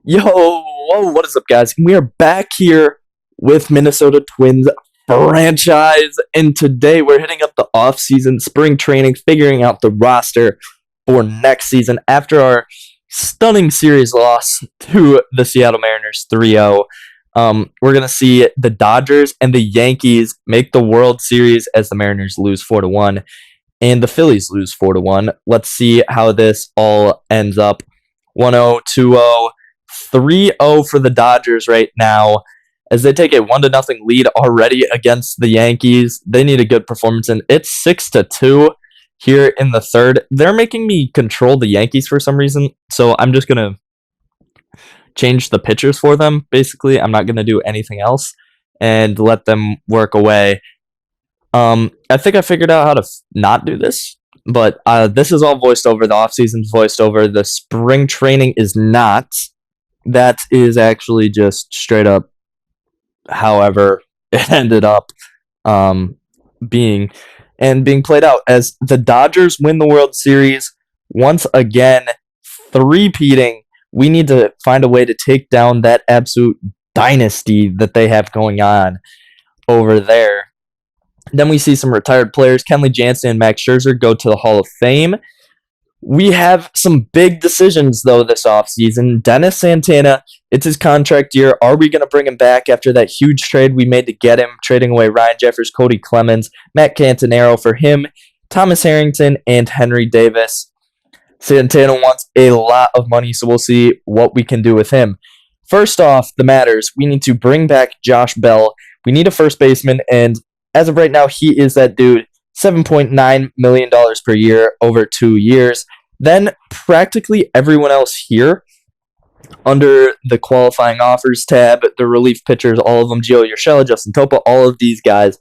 Yo, whoa, what is up, guys? We are back here with Minnesota Twins franchise, and today we're hitting up the off-season spring training, figuring out the roster for next season after our stunning series loss to the Seattle Mariners 3-0. We're going to see the Dodgers and the Yankees make the World Series as the Mariners lose 4-1 and the Phillies lose 4-1. Let's see how this all ends up. 1-0, 2-0, 3-0 for the Dodgers right now as they take a 1-0 lead already against the Yankees. They need a good performance, and it's 6-2 here in the third. They're making me control the Yankees for some reason, so I'm just going to change the pitchers for them, basically. I'm not going to do anything else and let them work away. I think I figured out how to not do this, but this is all voiced over. The offseason's voiced over. The spring training is not. That is actually just straight up however it ended up being played out as the Dodgers win the World Series once again, three-peating. We need to find a way to take down that absolute dynasty that they have going on over there. Then we see some retired players. Kenley Jansen and Max Scherzer go to the Hall of Fame. We have some big decisions, though, this offseason. Dennis Santana, it's his contract year. Are we going to bring him back after that huge trade we made to get him, trading away Ryan Jeffers, Cody Clemens, Matt Cantanero for him, Thomas Harrington, and Henry Davis? Santana wants a lot of money, so we'll see what we can do with him. First off, the matters. We need to bring back Josh Bell. We need a first baseman, and as of right now, he is that dude. $7.9 million per year over 2 years. Then practically everyone else here under the qualifying offers tab, the relief pitchers, all of them, Gio Urshela, Justin Topa, all of these guys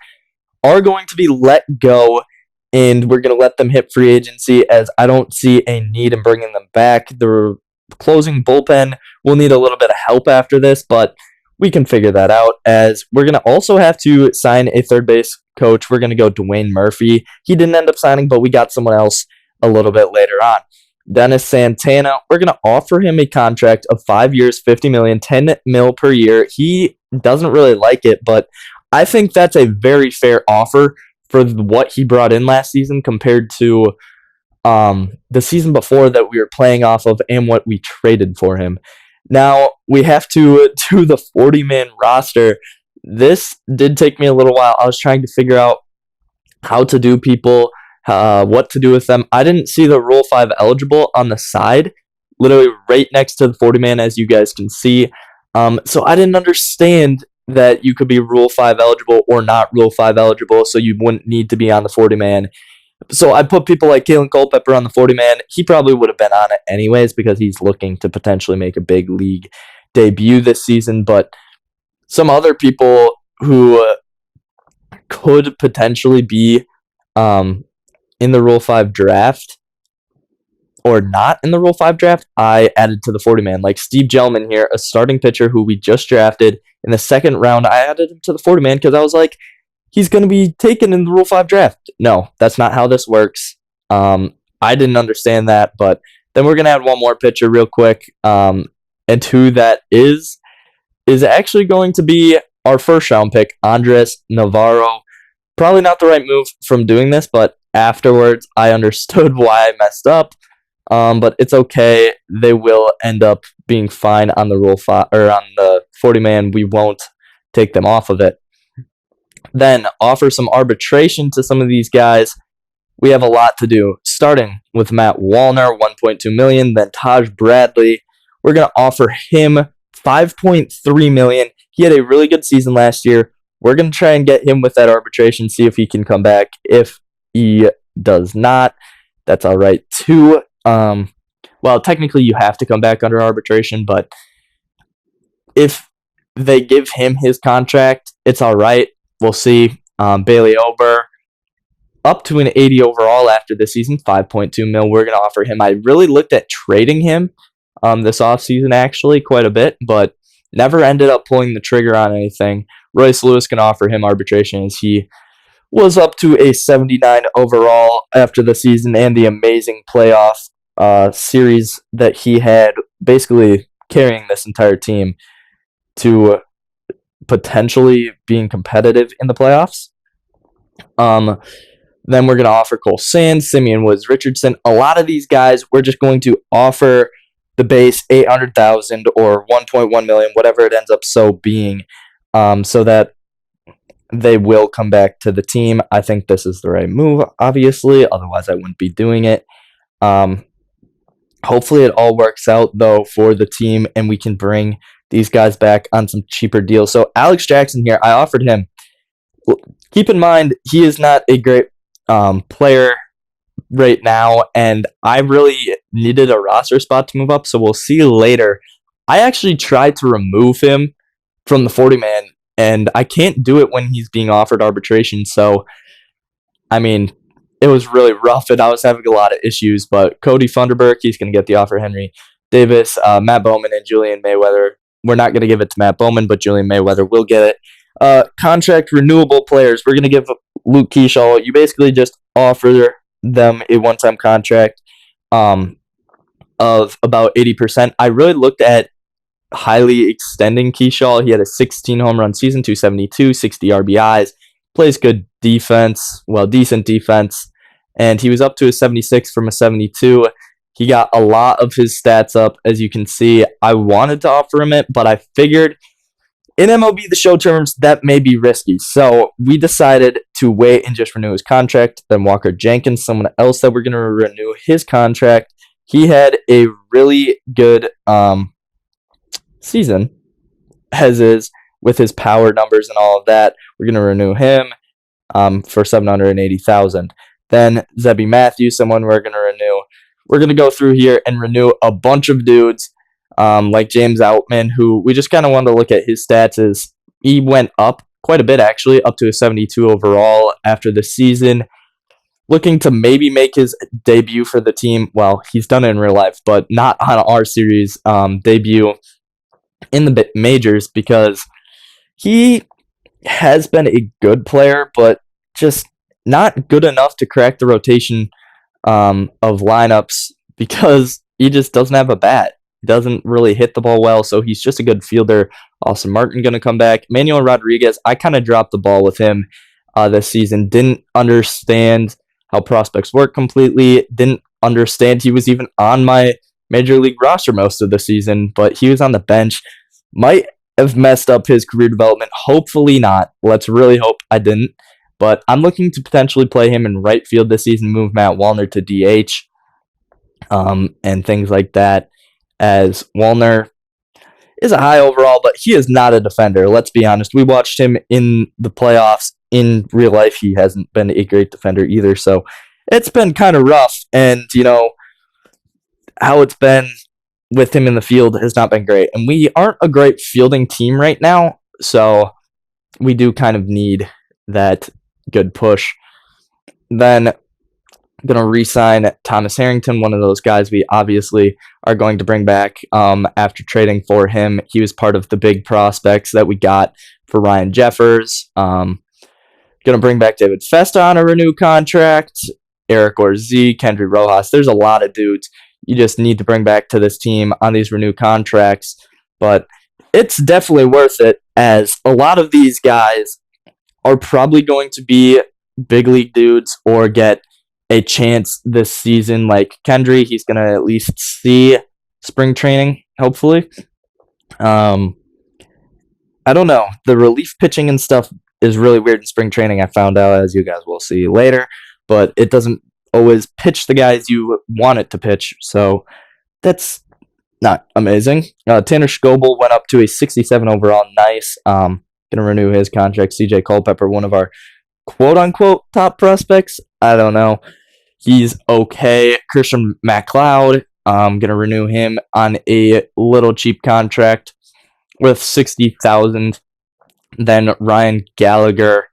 are going to be let go, and we're going to let them hit free agency as I don't see a need in bringing them back. The closing bullpen will need a little bit of help after this, but we can figure that out as we're going to also have to sign a third base coach. We're going to go Dwayne Murphy. He didn't end up signing, but we got someone else a little bit later on. Dennis Santana, we're going to offer him a contract of 5 years, $50 million, $10 million per year. He doesn't really like it, but I think that's a very fair offer for what he brought in last season compared to the season before that we were playing off of and what we traded for him. Now, we have to do the 40-man roster. This did take me a little while. I was trying to figure out how to do people, what to do with them. I didn't see the Rule 5 eligible on the side, literally right next to the 40-man, as you guys can see. So I didn't understand that you could be Rule 5 eligible or not Rule 5 eligible, so you wouldn't need to be on the 40-man. So I put people like Kalen Culpepper on the 40-man. He probably would have been on it anyways because he's looking to potentially make a big league debut this season. But some other people who could potentially be in the Rule 5 draft or not in the Rule 5 draft, I added to the 40-man. Like Steve Gellman here, a starting pitcher who we just drafted in the second round. I added him to the 40-man because I was like, he's going to be taken in the Rule 5 draft. No, that's not how this works. I didn't understand that, but then we're going to add one more pitcher real quick, and who that is actually going to be our first round pick, Andres Navarro. Probably not the right move from doing this, but afterwards I understood why I messed up. But it's okay. They will end up being fine on the Rule 5 or on the 40-man. We won't take them off of it. Then offer some arbitration to some of these guys. We have a lot to do, starting with Matt Wallner, $1.2 million. Then Taj Bradley, we're going to offer him $5.3 million. He had a really good season last year. We're going to try and get him with that arbitration, see if he can come back. If he does not, that's all right too. Well, technically you have to come back under arbitration, but if they give him his contract, it's all right. We'll see. Bailey Ober, up to an 80 overall after this season, $5.2 million. We're going to offer him. I really looked at trading him this offseason, actually, quite a bit, but never ended up pulling the trigger on anything. Royce Lewis can offer him arbitration as he was up to a 79 overall after the season and the amazing playoff series that he had, basically carrying this entire team to potentially being competitive in the playoffs. Then we're going to offer Cole Sands, Simeon Woods Richardson. A lot of these guys, we're just going to offer the base 800,000 or 1.1 million, whatever it ends up being, so that they will come back to the team. I think this is the right move, obviously. Otherwise, I wouldn't be doing it. Hopefully, it all works out, though, for the team, and we can bring these guys back on some cheaper deals. So, Alex Jackson here, I offered him. Keep in mind, he is not a great player right now, and I really needed a roster spot to move up, so we'll see later. I actually tried to remove him from the 40-man, and I can't do it when he's being offered arbitration, so, I mean, it was really rough, and I was having a lot of issues, but Cody Funderburk, he's going to get the offer. Henry Davis, Matt Bowman, and Julian Mayweather. We're not going to give it to Matt Bowman, but Julian Mayweather will get it. Contract renewable players, we're going to give Luke Keyshaw. You basically just offer them a one-time contract of about 80%. I really looked at highly extending Keyshaw. He had a 16 home run season, 272, 60 RBIs, plays good defense, well, decent defense, and he was up to a 76 from a 72. He got a lot of his stats up, as you can see. I wanted to offer him it, but I figured in MLB The Show terms, that may be risky. So we decided to wait and just renew his contract. Then Walker Jenkins, someone else that we're going to renew his contract. He had a really good season, as is, with his power numbers and all of that. We're going to renew him for $780,000. Then Zebby Matthews, someone we're going to renew. We're going to go through here and renew a bunch of dudes. Like James Outman, who we just kind of wanted to look at his stats. As he went up quite a bit, actually, up to a 72 overall after the season. Looking to maybe make his debut for the team. Well, he's done it in real life, but not on our series debut in the majors, because he has been a good player, but just not good enough to crack the rotation of lineups, because he just doesn't have a bat. Doesn't really hit the ball well, so he's just a good fielder. Austin Martin going to come back. Manuel Rodriguez, I kind of dropped the ball with him this season. Didn't understand how prospects work completely. Didn't understand he was even on my major league roster most of the season, but he was on the bench. Might have messed up his career development. Hopefully not. Let's really hope I didn't. But I'm looking to potentially play him in right field this season, move Matt Wallner to DH, and things like that. As Wallner is a high overall, but he is not a defender. Let's be honest. We watched him in the playoffs. In real life, he hasn't been a great defender either. So it's been kind of rough. And, how it's been with him in the field has not been great. And we aren't a great fielding team right now. So we do kind of need that good push. Then going to re-sign Thomas Harrington, one of those guys we obviously are going to bring back after trading for him. He was part of the big prospects that we got for Ryan Jeffers. Going to bring back David Festa on a renew contract, Eric Orzi, Kendry Rojas. There's a lot of dudes you just need to bring back to this team on these renew contracts, but it's definitely worth it, as a lot of these guys are probably going to be big league dudes or get a chance this season. Like Kendry, he's going to at least see spring training, hopefully. I don't know. The relief pitching and stuff is really weird in spring training, I found out, as you guys will see later. But it doesn't always pitch the guys you want it to pitch. So that's not amazing. Tanner Schobel went up to a 67 overall. Nice. Going to renew his contract. CJ Culpepper, one of our quote-unquote top prospects. I don't know. He's okay. Christian McLeod, I'm going to renew him on a little cheap contract with 60,000. Then Ryan Gallagher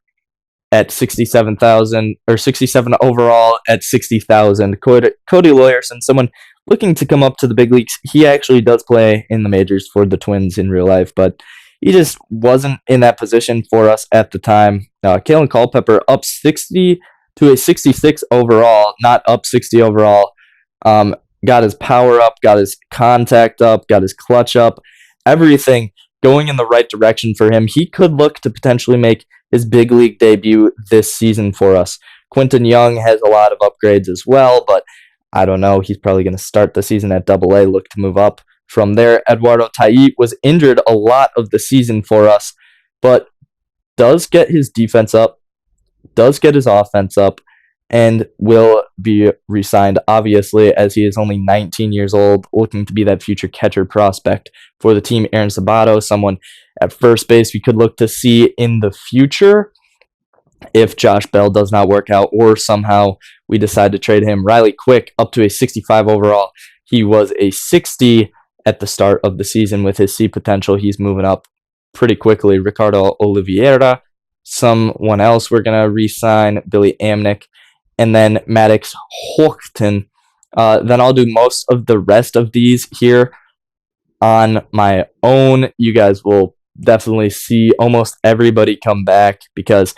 at 67,000, or 67 overall at 60,000. Cody Lawyerson, someone looking to come up to the big leagues. He actually does play in the majors for the Twins in real life, but he just wasn't in that position for us at the time. Kalen Culpepper up 60 to a 66 overall, not up 60 overall. got his power up, got his contact up, got his clutch up, everything going in the right direction for him. He could look to potentially make his big league debut this season for us. Quinton Young has a lot of upgrades as well, but I don't know. He's probably going to start the season at AA, look to move up from there. Eduardo Taiit was injured a lot of the season for us, but does get his defense up, does get his offense up, and will be re-signed, obviously, as he is only 19 years old, looking to be that future catcher prospect for the team. Aaron Sabato, someone at first base we could look to see in the future if Josh Bell does not work out or somehow we decide to trade him. Riley Quick, up to a 65 overall. He was a 60 at the start of the season with his C potential. He's moving up pretty quickly. Ricardo Oliveira, someone else we're going to re-sign, Billy Amnick, and then Maddox Horton. Then I'll do most of the rest of these here on my own. You guys will definitely see almost everybody come back because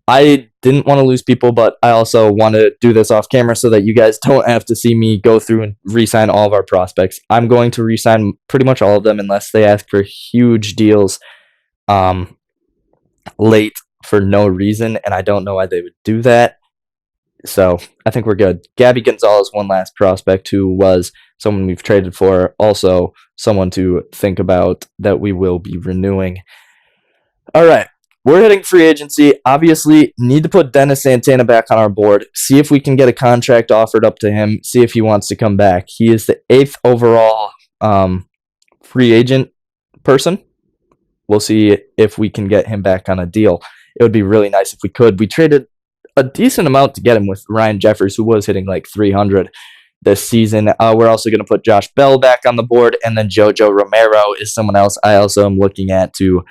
I didn't want to lose people, but I also want to do this off camera so that you guys don't have to see me go through and re-sign all of our prospects. I'm going to re-sign pretty much all of them unless they ask for huge deals late for no reason, and I don't know why they would do that. So I think we're good. Gabby Gonzalez, one last prospect who was someone we've traded for, also someone to think about that we will be renewing. All right, we're hitting free agency. Obviously, need to put Dennis Santana back on our board. See if we can get a contract offered up to him. See if he wants to come back. He is the 8th overall free agent person. We'll see if we can get him back on a deal. It would be really nice if we could. We traded a decent amount to get him with Ryan Jeffers, who was hitting like 300 this season. We're also going to put Josh Bell back on the board, and then JoJo Romero is someone else I also am looking at to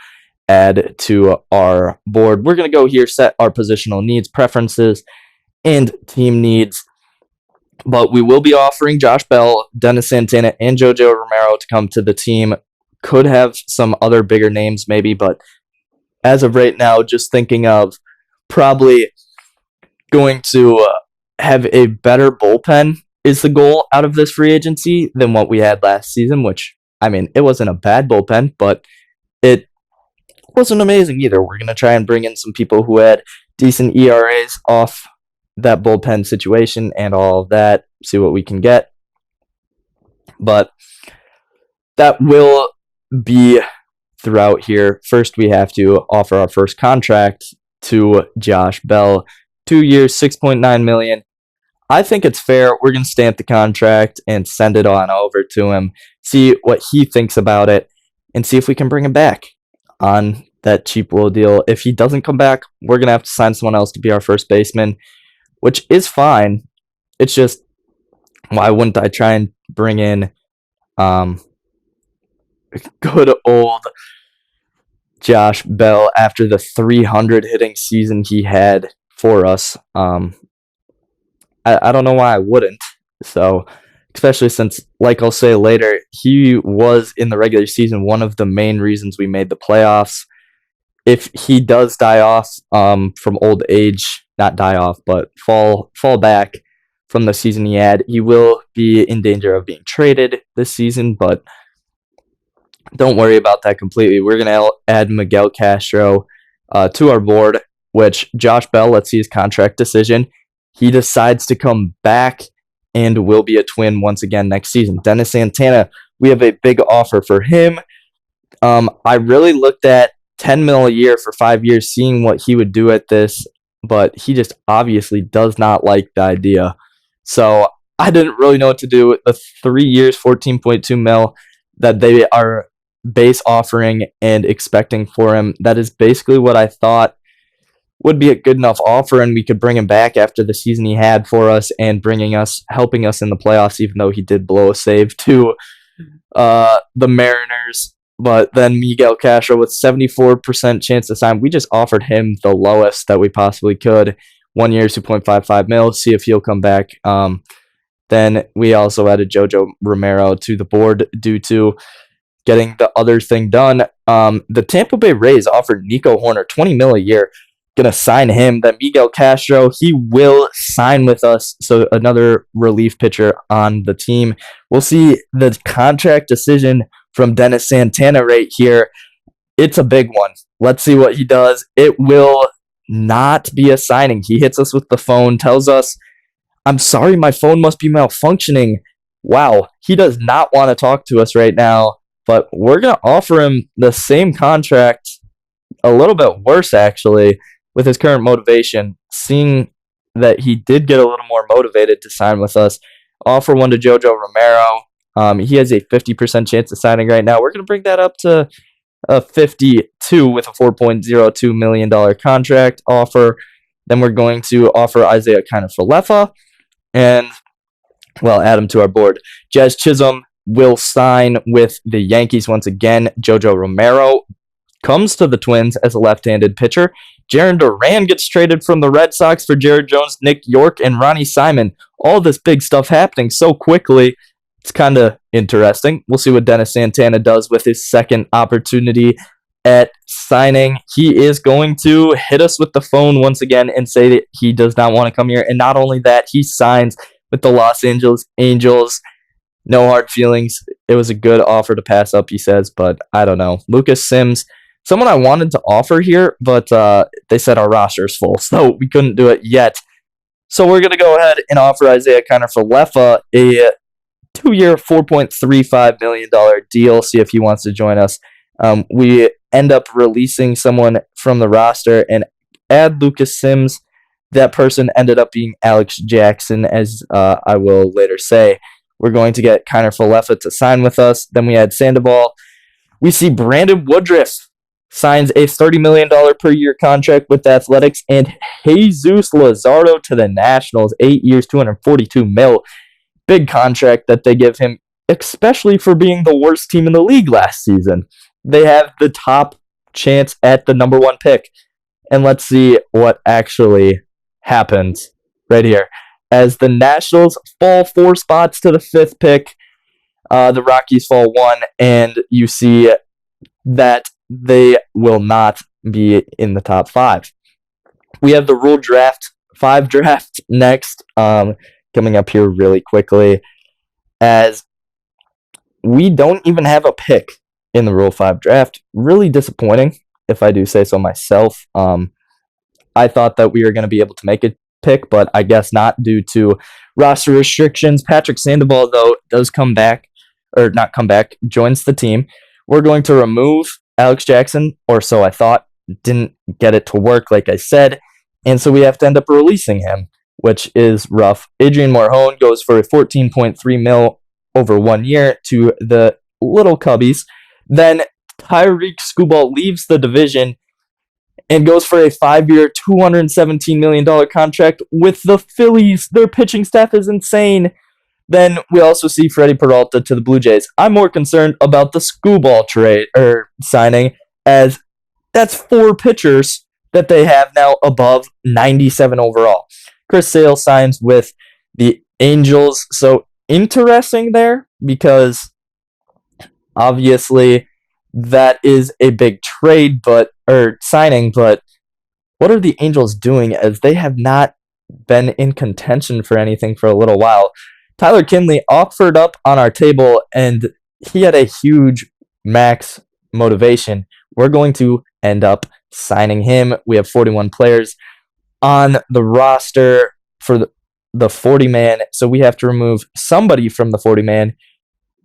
add to our board. We're going to go here, set our positional needs, preferences, and team needs. But we will be offering Josh Bell, Dennis Santana, and JoJo Romero to come to the team. Could have some other bigger names maybe, but as of right now, just thinking of probably going to have a better bullpen is the goal out of this free agency than what we had last season, which, I mean, it wasn't a bad bullpen, but it wasn't amazing either. We're going to try and bring in some people who had decent ERAs off that bullpen situation and all of that, see what we can get. But that will be throughout here. First, we have to offer our first contract to Josh Bell. 2 years, $6.9 million. I think it's fair. We're going to stamp the contract and send it on over to him, see what he thinks about it, and see if we can bring him back on that cheap little deal. If he doesn't come back, we're going to have to sign someone else to be our first baseman, which is fine. It's just, why wouldn't I try and bring in good old Josh Bell after the 300 hitting season he had for us? I don't know why I wouldn't. So, especially since, like I'll say later, he was in the regular season one of the main reasons we made the playoffs. If he does die off from old age, not die off, but fall back from the season he had, he will be in danger of being traded this season, but don't worry about that completely. We're going to add Miguel Castro to our board, which Josh Bell, let's see his contract decision. He decides to come back and will be a Twin once again next season. Dennis Santana, we have a big offer for him. I really looked at $10 million a year for 5 years, seeing what he would do at this, but he just obviously does not like the idea. So I didn't really know what to do with the 3 years, $14.2 million that they are base offering and expecting for him. That is basically what I thought would be a good enough offer, and we could bring him back after the season he had for us and helping us in the playoffs, even though he did blow a save to the Mariners. But then Miguel Castro with 74% chance to sign. We just offered him the lowest that we possibly could. 1 year, $2.55 million. See if he'll come back. Then we also added JoJo Romero to the board due to getting the other thing done. The Tampa Bay Rays offered Nico Horner $20 million a year. gonna sign him. Then Miguel Castro, he will sign with us. So another relief pitcher on the team. We'll see the contract decision from Dennis Santana right here. It's a big one. Let's see what he does. It will not be a signing. He hits us with the phone, tells us, I'm sorry, my phone must be malfunctioning. Wow, he does not want to talk to us right now, but we're going to offer him the same contract, a little bit worse actually, with his current motivation, seeing that he did get a little more motivated to sign with us. Offer one to Jojo Romero. He has a 50% chance of signing right now. We're going to bring that up to 52 with a $4.02 million contract offer. Then we're going to offer Isaiah Kiner-Falefa and, well, add him to our board. Jazz Chisholm will sign with the Yankees once again. Jojo Romero comes to the Twins as a left-handed pitcher. Jarren Duran gets traded from the Red Sox for Jared Jones, Nick York, and Ronnie Simon. All this big stuff happening so quickly. It's kind of interesting. We'll see what Dennis Santana does with his second opportunity at signing. He is going to hit us with the phone once again and say that he does not want to come here. And not only that, he signs with the Los Angeles Angels. No hard feelings. It was a good offer to pass up, he says, but I don't know. Lucas Sims, someone I wanted to offer here, but they said our roster is full, so we couldn't do it yet. So we're going to go ahead and offer Isaiah Kiner-Falefa a 2-year, $4.35 million deal, see if he wants to join us. We end up releasing someone from the roster and add Lucas Sims. That person ended up being Alex Jackson, as I will later say. We're going to get Kiner-Falefa to sign with us. Then we add Sandoval. We see Brandon Woodruff signs a $30 million per year contract with the Athletics, and Jesus Luzardo to the Nationals, 8 years, $242 million. Big contract that they give him, especially for being the worst team in the league last season. They have the top chance at the number 1 pick. And let's see what actually happens right here. As the Nationals fall 4 spots to the 5th pick, the Rockies fall 1, and you see that they will not be in the top 5. We have the Rule Draft 5 draft next, coming up here really quickly, as we don't even have a pick in the Rule 5 draft. Really disappointing, if I do say so myself. I thought that we were going to be able to make a pick, but I guess not due to roster restrictions. Patrick Sandoval, though, does come back, or not come back, joins the team. We're going to remove Alex Jackson, or so I thought. Didn't get it to work, like I said, and so we have to end up releasing him, which is rough. Adrian Morjon goes for a $14.3 million over 1 year to the Little Cubbies. Then Tyreek Skubal leaves the division and goes for a 5-year, $217 million contract with the Phillies. Their pitching staff is insane. Then we also see Freddie Peralta to the Blue Jays. I'm more concerned about the Skubal trade or signing, as that's 4 pitchers that they have now above 97 overall. Chris Sale signs with the Angels. So interesting there, because obviously that is a big trade, or signing, but what are the Angels doing, as they have not been in contention for anything for a little while? Tyler Kinley offered up on our table, and he had a huge max motivation. We're going to end up signing him. We have 41 players on the roster for the 40-man, so we have to remove somebody from the 40-man.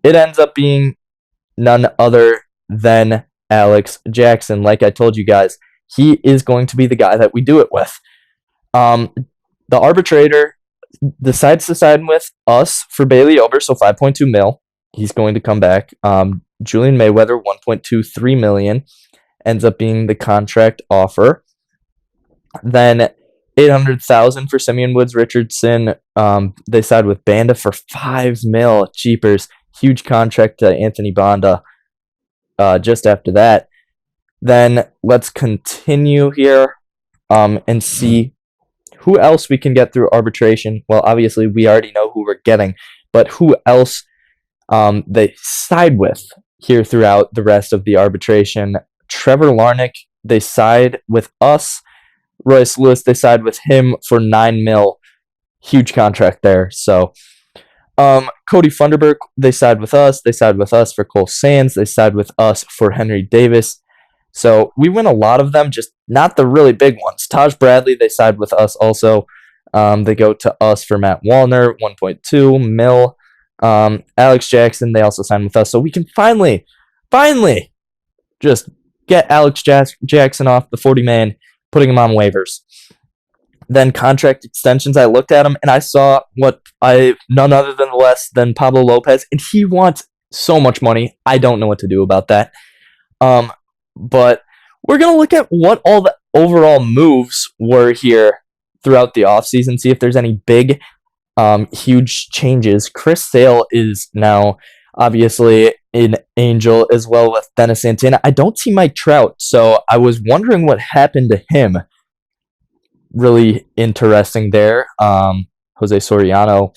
It ends up being none other than Alex Jackson. Like I told you guys, he is going to be the guy that we do it with. The arbitrator decides to sign with us for Bailey Ober, so $5.2 million. He's going to come back. Julian Mayweather, $1.23 million, ends up being the contract offer. Then $800,000 for Simeon Woods Richardson. They signed with Banda for $5 million. Cheapers. Huge contract to Anthony Banda. Just after that. Then let's continue here and see who else we can get through arbitration. Well, obviously we already know who we're getting, but who else they side with here throughout the rest of the arbitration. Trevor Larnach, they side with us. Royce Lewis, they signed with him for $9 million. Huge contract there. So, Cody Funderburk, they signed with us. They signed with us for Cole Sands. They signed with us for Henry Davis. So we win a lot of them, just not the really big ones. Taj Bradley, they signed with us also. They go to us for Matt Wallner, 1.2 mil. Alex Jackson, they also signed with us. So we can finally just get Alex Jackson off the 40-man, putting him on waivers. Then contract extensions, I looked at him and I saw none other than less than Pablo Lopez, and he wants so much money. I don't know what to do about that. But we're going to look at what all the overall moves were here throughout the offseason, see if there's any big, huge changes. Chris Sale is now obviously an Angel as well with Dennis Santana. I don't see Mike Trout, so I was wondering what happened to him. Really interesting there. Jose Soriano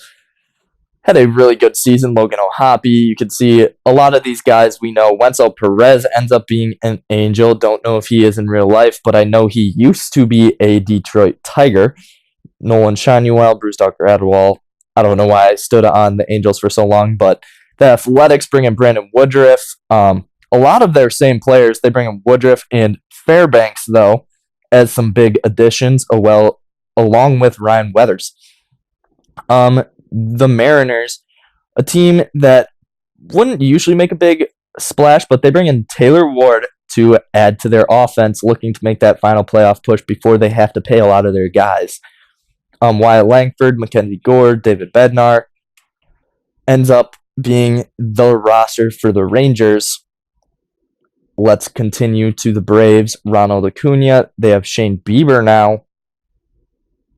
had a really good season. Logan O'Hoppe. You can see a lot of these guys we know. Wenzel Perez ends up being an Angel. Don't know if he is in real life, but I know he used to be a Detroit Tiger. Nolan Shinuel, Bruce Dr. Adderwall. I don't know why I stood on the Angels for so long, but the Athletics bring in Brandon Woodruff. A lot of their same players. They bring in Woodruff and Fairbanks, though, as some big additions, along with Ryan Weathers. The Mariners, a team that wouldn't usually make a big splash, but they bring in Taylor Ward to add to their offense, looking to make that final playoff push before they have to pay a lot of their guys. Wyatt Langford, Mackenzie Gore, David Bednar ends up being the roster for the Rangers. Let's continue to the Braves. Ronald Acuna. They have Shane Bieber now.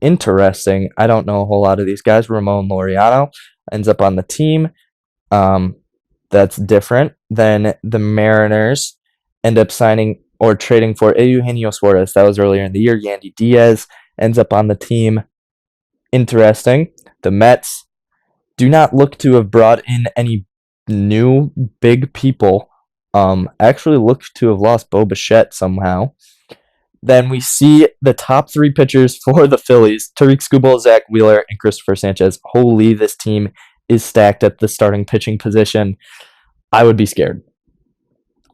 Interesting. I don't know a whole lot of these guys. Ramon Laureano ends up on the team. That's different. Then the Mariners end up signing or trading for Eugenio Suarez. That was earlier in the year. Yandy Diaz ends up on the team. Interesting. The Mets do not look to have brought in any new big people. Actually look to have lost Bo Bichette somehow. Then we see the top three pitchers for the Phillies: Tariq Skubal, Zach Wheeler, and Christopher Sanchez. Holy, this team is stacked at the starting pitching position. I would be scared.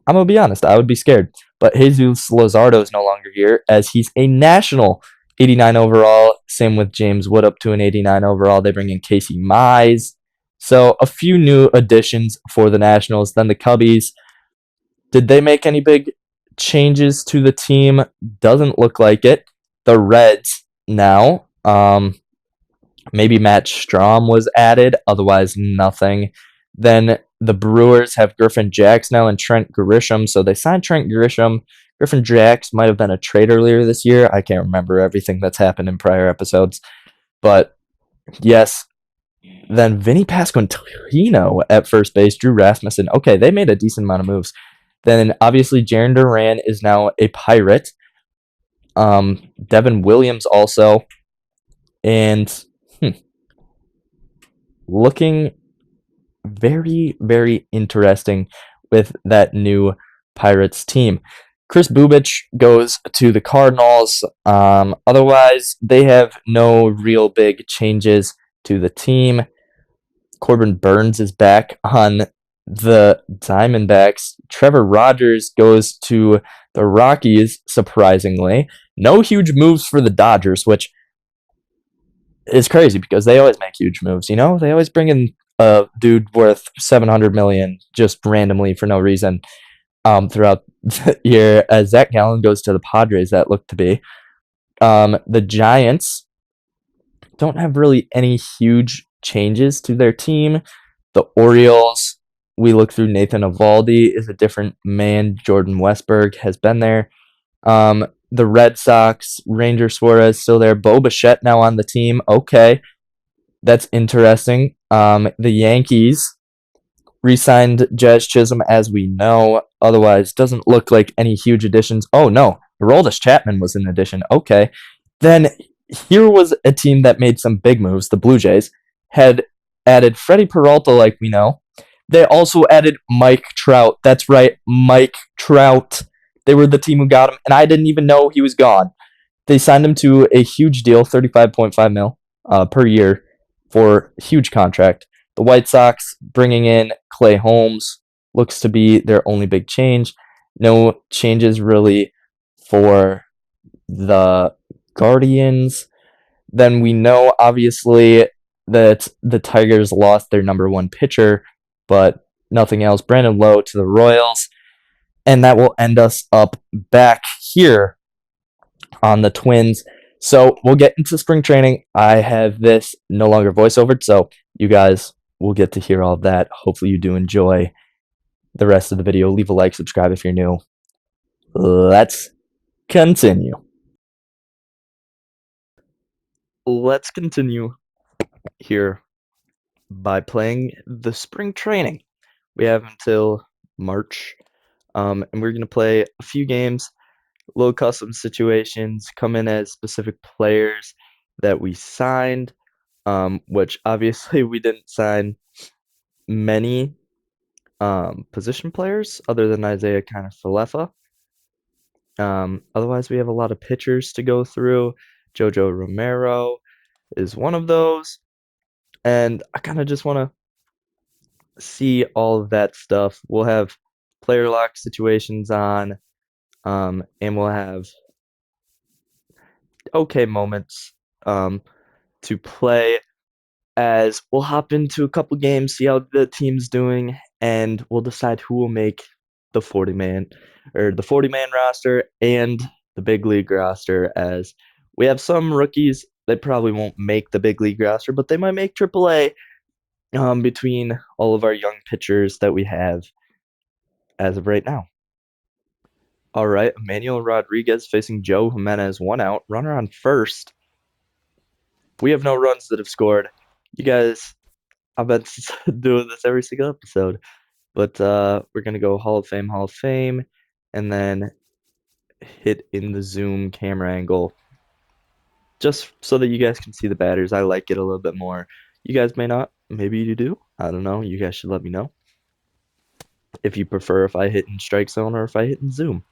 I'm going to be honest, I would be scared. But Jesus Luzardo is no longer here, as he's a national 89 overall. Same with James Wood, up to an 89 overall. They bring in Casey Mize. So a few new additions for the Nationals. Then the Cubbies. Did they make any big changes to the team? Doesn't look like it. The Reds now. Maybe Matt Strom was added. Otherwise, nothing. Then the Brewers have Griffin Jax now and Trent Grisham. So they signed Trent Grisham. Griffin Jax might have been a trade earlier this year. I can't remember everything that's happened in prior episodes. But yes. Then Vinny Pasquantino at first base. Drew Rasmussen. Okay, they made a decent amount of moves. Then obviously Jarren Duran is now a Pirate. Devin Williams also. And looking very, very interesting with that new Pirates team. Chris Bubich goes to the Cardinals. Otherwise, they have no real big changes to the team. Corbin Burns is back on the Diamondbacks. Trevor Rogers goes to the Rockies, surprisingly. No huge moves for the Dodgers, which is crazy because they always make huge moves. You know, they always bring in a dude worth $700 million just randomly for no reason throughout the year. As Zach Gallen goes to the Padres, that looked to be. The Giants don't have really any huge changes to their team. The Orioles, we look through Nathan Eovaldi, is a different man. Jordan Westberg has been there. The Red Sox, Ranger Suarez still there. Bo Bichette now on the team. Okay, that's interesting. The Yankees re-signed Jazz Chisholm, as we know. Otherwise, doesn't look like any huge additions. Oh, no. Aroldis Chapman was an addition. Okay. Then here was a team that made some big moves. The Blue Jays had added Freddie Peralta, like we know. They also added Mike Trout. That's right, Mike Trout. They were the team who got him, and I didn't even know he was gone. They signed him to a huge deal, 35.5 mil per year for a huge contract. The White Sox bringing in Clay Holmes looks to be their only big change. No changes really for the Guardians. Then we know obviously that the Tigers lost their number one pitcher, but nothing else. Brandon Lowe to the Royals. And that will end us up back here on the Twins. So we'll get into spring training. I have this no longer voiceovered, so you guys will get to hear all of that. Hopefully you do enjoy the rest of the video. Leave a like, subscribe if you're new. Let's continue. Let's continue here by playing the spring training. We have until March, and we're going to play a few games, little custom situations, come in as specific players that we signed, which obviously we didn't sign many position players other than Isaiah kind of Falefa. Otherwise, we have a lot of pitchers to go through. Jojo Romero is one of those. And I kind of just want to see all of that stuff. We'll have player lock situations on, and we'll have okay moments to play as we'll hop into a couple games, see how the team's doing, and we'll decide who will make the 40-man roster and the big league roster, as we have some rookies that probably won't make the big league roster, but they might make AAA between all of our young pitchers that we have as of right now. All right, Emmanuel Rodriguez facing Joe Jimenez, 1 out, runner on first. We have no runs that have scored. You guys, I've been doing this every single episode, but we're gonna go Hall of Fame, and then hit in the zoom camera angle, just so that you guys can see the batters. I like it a little bit more. You guys may not, maybe you do. I don't know. You guys should let me know if you prefer if I hit in strike zone or if I hit in zoom.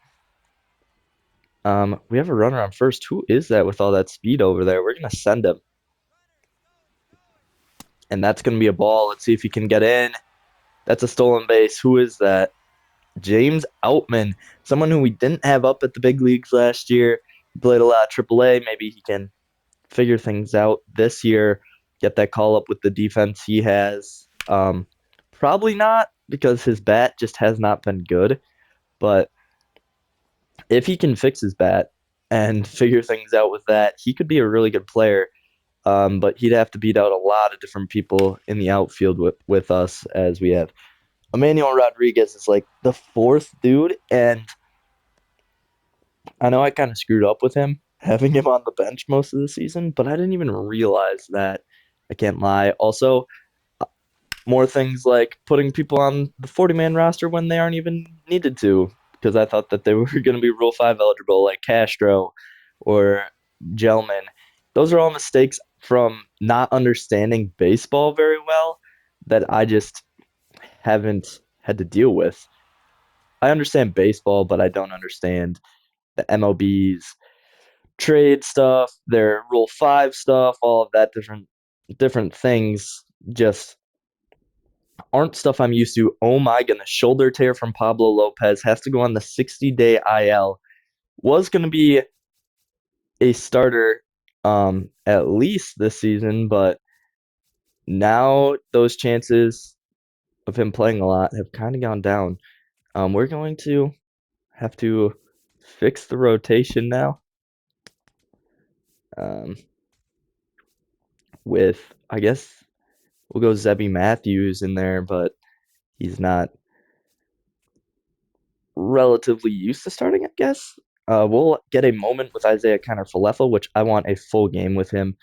We have a runner on first. Who is that with all that speed over there? We're gonna send him. And that's gonna be a ball. Let's see if he can get in. That's a stolen base. Who is that? James Outman, someone who we didn't have up at the big leagues last year. Played a lot of AAA. Maybe he can figure things out this year. Get that call up with the defense he has. Probably not, because his bat just has not been good. But if he can fix his bat and figure things out with that, he could be a really good player. But he'd have to beat out a lot of different people in the outfield with us, as we have Emmanuel Rodriguez is like the fourth dude, and I know I kind of screwed up with him, having him on the bench most of the season, but I didn't even realize that. I can't lie. Also, more things like putting people on the 40-man roster when they aren't even needed to, because I thought that they were going to be Rule 5 eligible, like Castro or Gelman. Those are all mistakes from not understanding baseball very well that I just haven't had to deal with. I understand baseball, but I don't understand the MLB's trade stuff, their Rule 5 stuff, all of that different things just aren't stuff I'm used to. Oh my goodness, shoulder tear from Pablo Lopez, has to go on the 60-day IL. Was going to be a starter at least this season, but now those chances of him playing a lot have kind of gone down. We're going to have to fix the rotation now. With, I guess, we'll go Zebby Matthews in there, but he's not relatively used to starting, I guess. We'll get a moment with Isaiah Falefa, which I want a full game with him.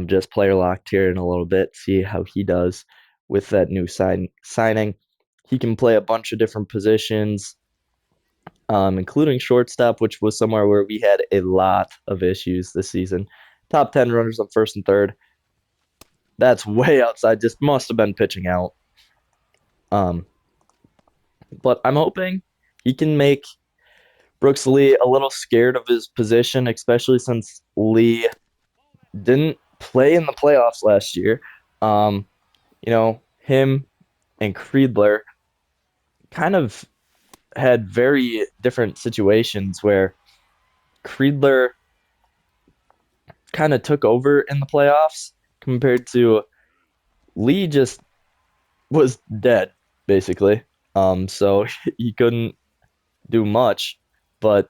Just player locked here in a little bit, see how he does with that new signing. He can play a bunch of different positions, including shortstop, which was somewhere where we had a lot of issues this season. Top 10 runners on first and third. That's way outside. Just must have been pitching out. But I'm hoping he can make Brooks Lee a little scared of his position, especially since Lee didn't play in the playoffs last year. Um, him and Creedler kind of had very different situations where Creedler kind of took over in the playoffs compared to Lee just was dead, basically. So he couldn't do much, but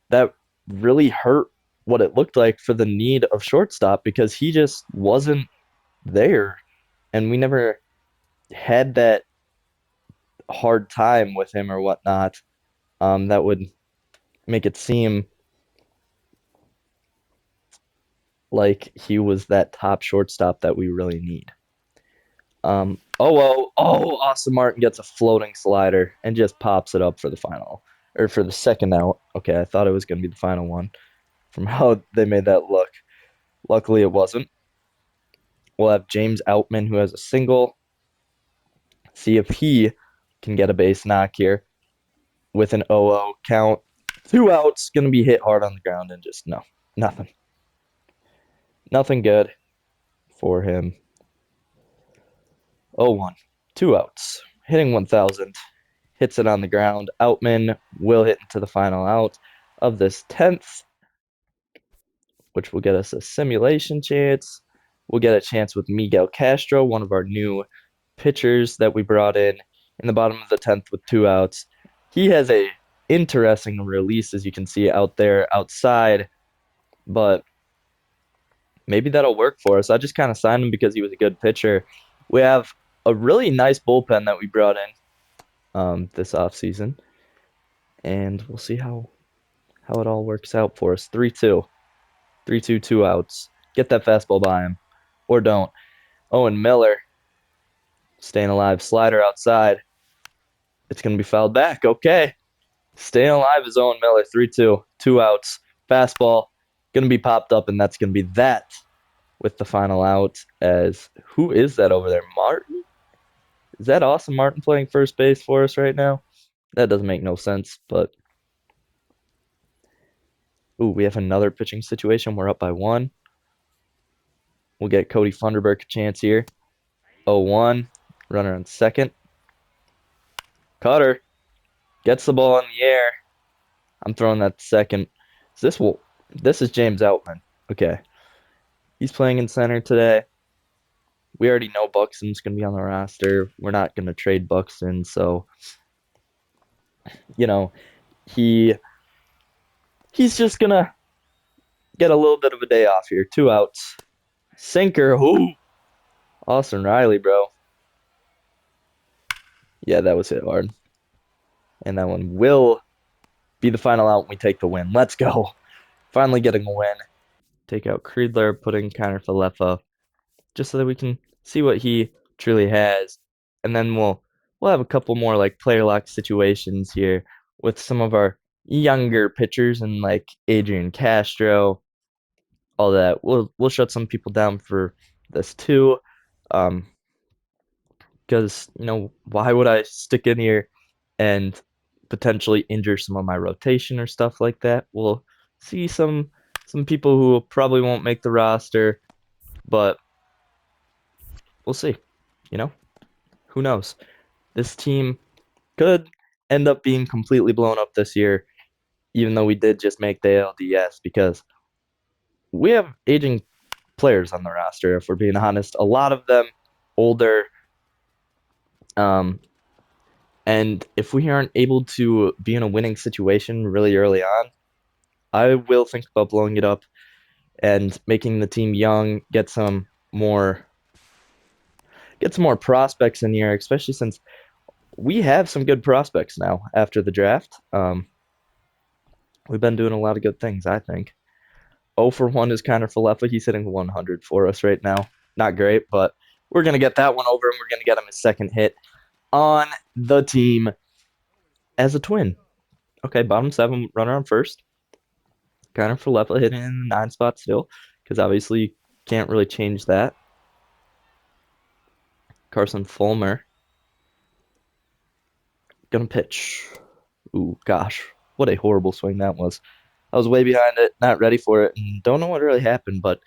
that really hurt what it looked like for the need of shortstop because he just wasn't there. And we never had that hard time with him or whatnot. That would make it seem like he was that top shortstop that we really need. Austin Martin gets a floating slider and just pops it up for the final or for the second out. Okay, I thought it was going to be the final one from how they made that look. Luckily, it wasn't. We'll have James Outman, who has a single. See if he can get a base knock here with an 0-0 count. 2 outs, going to be hit hard on the ground and just no, nothing. Nothing good for him. 0-1, 2 outs, hitting 1,000. Hits it on the ground. Outman will hit into the final out of this 10th, which will get us a simulation chance. We'll get a chance with Miguel Castro, one of our new pitchers that we brought in the bottom of the 10th with 2 outs. He has a interesting release, as you can see out there outside, but maybe that'll work for us. I just kind of signed him because he was a good pitcher. We have a really nice bullpen that we brought in this offseason, and we'll see how it all works out for us. 3-2. 3-2, 2 outs. Get that fastball by him. Or don't. Owen Miller staying alive. Slider outside. It's going to be fouled back. Okay. Staying alive is Owen Miller. 3-2. 2 outs. Fastball. Going to be popped up, and that's going to be that with the final out. As who is that over there? Martin? Is that Austin Martin playing first base for us right now? That doesn't make no sense, but ooh, we have another pitching situation. We're up by 1. We'll get Cody Funderburk a chance here. 0-1. Runner on second. Cutter gets the ball in the air. I'm throwing that to second. This is James Outman. Okay. He's playing in center today. We already know Buxton's going to be on the roster. We're not going to trade Buxton, so he he's just going to get a little bit of a day off here. 2 outs. Sinker. Ooh. Austin Riley, bro. Yeah, that was hit hard. And that one will be the final out when we take the win. Let's go. Finally getting a win. Take out Creedler, put in Kiner Falefa, just so that we can see what he truly has. And then we'll have a couple more like player lock situations here with some of our younger pitchers and like Adrian Castro, all that. We'll shut some people down for this too. Because why would I stick in here and potentially injure some of my rotation or stuff like that? We'll see some people who probably won't make the roster, but we'll see. Who knows? This team could end up being completely blown up this year, even though we did just make the ALDS, because we have aging players on the roster, if we're being honest. A lot of them older. And if we aren't able to be in a winning situation really early on, I will think about blowing it up and making the team young, get some more prospects in here, especially since we have some good prospects now after the draft. We've been doing a lot of good things, I think. 0 for 1 is Kiner Falefa. He's hitting 100 for us right now. Not great, but we're going to get that one over, and we're going to get him his second hit on the team as a Twin. Okay, bottom 7, runner on first. Kiner Falefa hitting in the 9 spot still, because obviously you can't really change that. Carson Fulmer. Gonna pitch. Ooh, gosh. What a horrible swing that was. I was way behind it, not ready for it, and don't know what really happened, but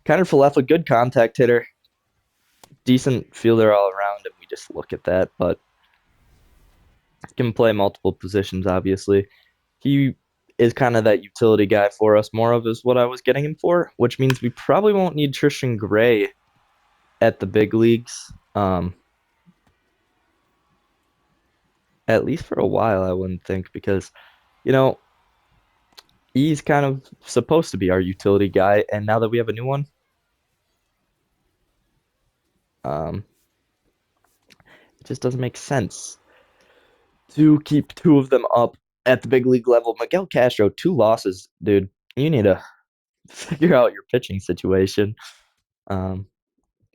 kind of left a good contact hitter, decent fielder all around, and we just look at that. But can play multiple positions, obviously. He is kind of that utility guy for us, more of is what I was getting him for, which means we probably won't need Tristan Gray at the big leagues. At least for a while, I wouldn't think, because, you know, he's kind of supposed to be our utility guy, and now that we have a new one, um, it just doesn't make sense to keep two of them up at the big league level. Miguel Castro, 2 losses, dude. You need to figure out your pitching situation. Um,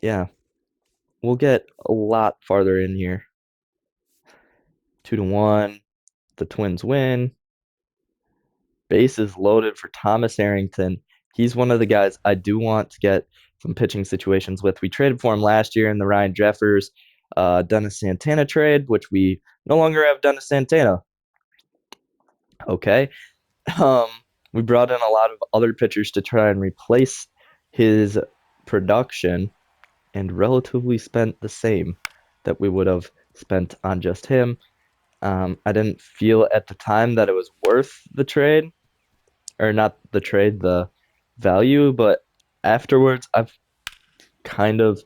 yeah, we'll get a lot farther in here. 2-1. The Twins win. Bases loaded for Thomas Harrington. He's one of the guys I do want to get some pitching situations with. We traded for him last year in the Ryan Jeffers, Dennis Santana trade, which we no longer have Dennis Santana. Okay. Um, we brought in a lot of other pitchers to try and replace his production and relatively spent the same that we would have spent on just him. I didn't feel at the time that it was worth the trade, or not the trade, the value, but afterwards, I've kind of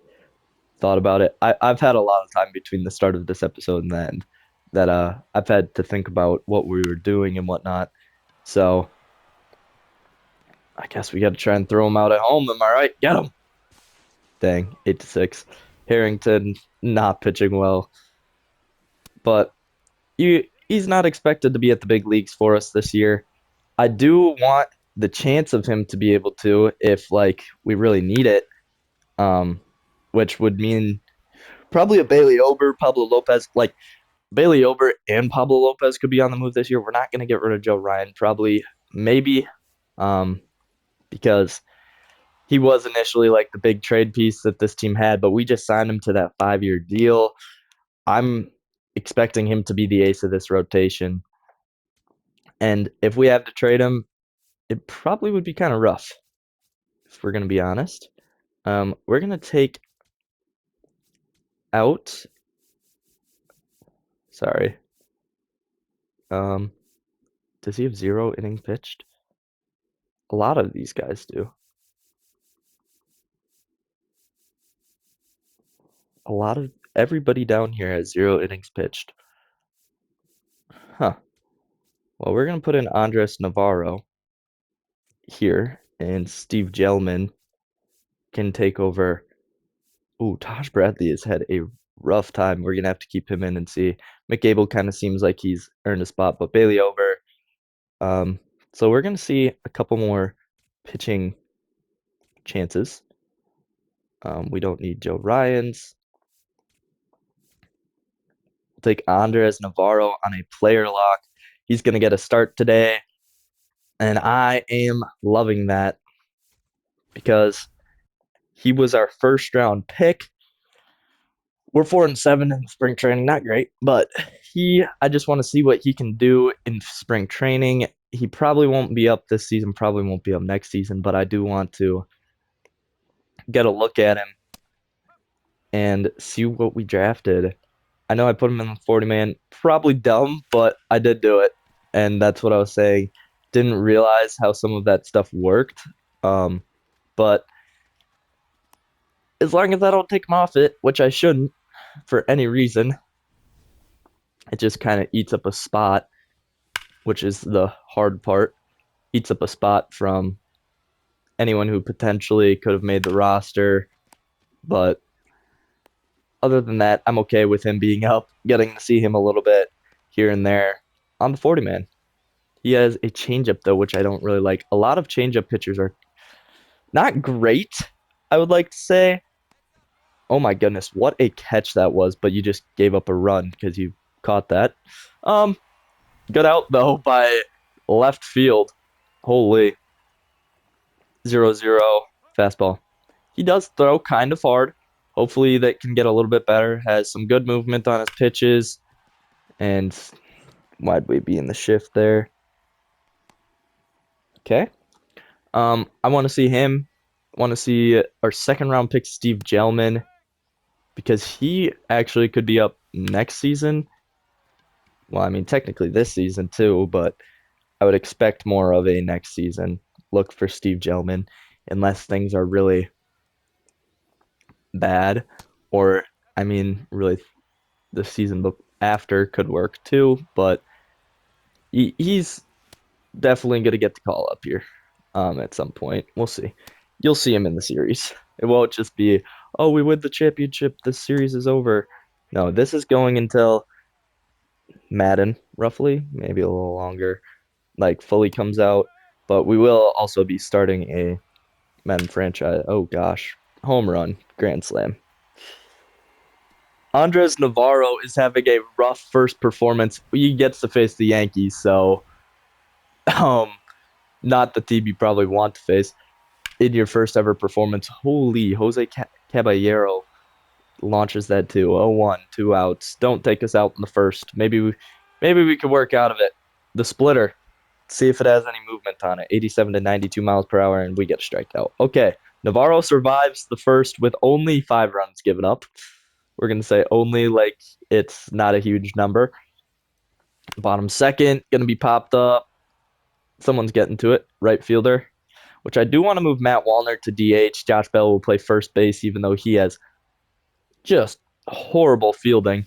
thought about it. I've had a lot of time between the start of this episode and the end that I've had to think about what we were doing and whatnot. So I guess we got to try and throw him out at home. Am I right? Get him! Dang, 8-6. Harrington not pitching well, but he's not expected to be at the big leagues for us this year. I do want the chance of him to be able to if like we really need it, um, which would mean probably a Bailey Ober, Pablo Lopez. Like Bailey Ober and Pablo Lopez could be on the move this year. We're not going to get rid of Joe Ryan, probably, maybe, um, because he was initially like the big trade piece that this team had, but we just signed him to that 5-year deal. I'm expecting him to be the ace of this rotation. And if we have to trade him, it probably would be kind of rough, if we're going to be honest. We're going to take out. Sorry. Does he have 0 innings pitched? A lot of these guys do. A lot of everybody down here has 0 innings pitched. Huh. Well, we're going to put in Andres Navarro here, and Steve Gelman can take over. Ooh, Tosh Bradley has had a rough time. We're going to have to keep him in and see. McGable kind of seems like he's earned a spot, but Bailey over. So we're going to see a couple more pitching chances. We don't need Joe Ryans. We'll take Andres Navarro on a player lock. He's going to get a start today. And I am loving that because he was our first round pick. We're 4-7 in spring training, not great, but I just want to see what he can do in spring training. He probably won't be up this season, probably won't be up next season, but I do want to get a look at him and see what we drafted. I know I put him in the 40-man, probably dumb, but I did do it. And that's what I was saying. Didn't realize how some of that stuff worked. But as long as I don't take him off it, which I shouldn't for any reason, it just kind of eats up a spot, which is the hard part. Eats up a spot from anyone who potentially could have made the roster. But other than that, I'm okay with him being up, getting to see him a little bit here and there on the 40-man. He has a changeup, though, which I don't really like. A lot of changeup pitchers are not great, I would like to say. Oh my goodness, what a catch that was, but you just gave up a run because you caught that. Good out, though, by left field. Holy. 0-0 fastball. He does throw kind of hard. Hopefully that can get a little bit better. Has some good movement on his pitches. And why'd we be in the shift there? Okay. I want to see him. I want to see our second round pick, Steve Gelman, because he actually could be up next season. Well, I mean, technically this season too, but I would expect more of a next season look for Steve Gelman unless things are really bad. Or, I mean, really, the season after could work too, but he's definitely going to get the call up here at some point. We'll see. You'll see him in the series. It won't just be, oh, we win the championship. The series is over. No, this is going until Madden, roughly, maybe a little longer, like fully comes out. But we will also be starting a Madden franchise. Oh gosh, home run, grand slam. Andres Navarro is having a rough first performance. He gets to face the Yankees, so um, not the team you probably want to face in your first ever performance. Holy, Jose Caballero launches that too. 0-1, 2 outs. Don't take us out in the first. Maybe we could work out of it. The splitter. See if it has any movement on it. 87 to 92 miles per hour, and we get a strikeout. Okay. Navarro survives the first with only 5 runs given up. We're gonna say only like it's not a huge number. Bottom second, gonna be popped up. Someone's getting to it. Right fielder. Which I do want to move Matt Wallner to DH. Josh Bell will play first base, even though he has just horrible fielding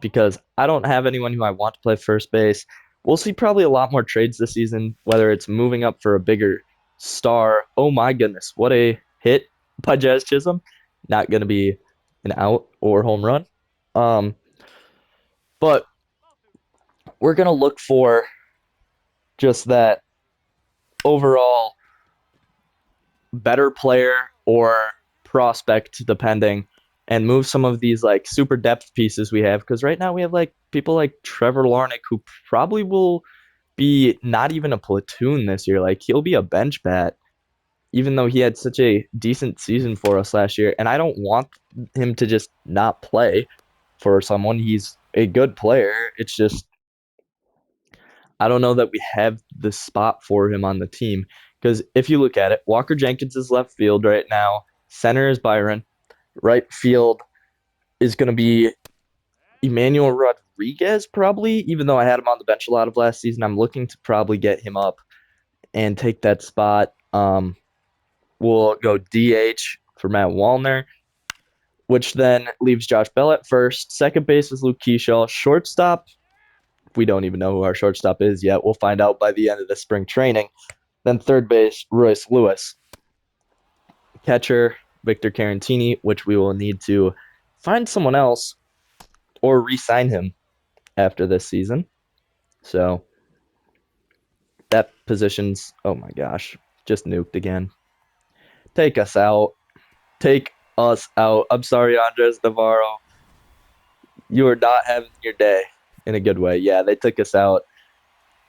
because I don't have anyone who I want to play first base. We'll see probably a lot more trades this season, whether it's moving up for a bigger star. Oh my goodness, what a hit by Jazz Chisholm. Not going to be an out or home run. Um, but we're going to look for just that overall better player or prospect, depending, and move some of these like super depth pieces we have. Because right now we have like people like Trevor Larnach who probably will be not even a platoon this year. Like he'll be a bench bat, even though he had such a decent season for us last year. And I don't want him to just not play for someone. He's a good player. It's just I don't know that we have the spot for him on the team. Because if you look at it, Walker Jenkins is left field right now. Center is Byron. Right field is going to be Emmanuel Rodriguez, probably, even though I had him on the bench a lot of last season. I'm looking to probably get him up and take that spot. We'll go DH for Matt Wallner, which then leaves Josh Bell at first. Second base is Luke Keyshaw. Shortstop, we don't even know who our shortstop is yet. We'll find out by the end of the spring training. Then third base, Royce Lewis. Catcher, Victor Carantini, which we will need to find someone else or re-sign him after this season. So that position's, oh my gosh, just nuked again. Take us out. Take us out. I'm sorry, Andres Navarro. You are not having your day in a good way. Yeah, they took us out.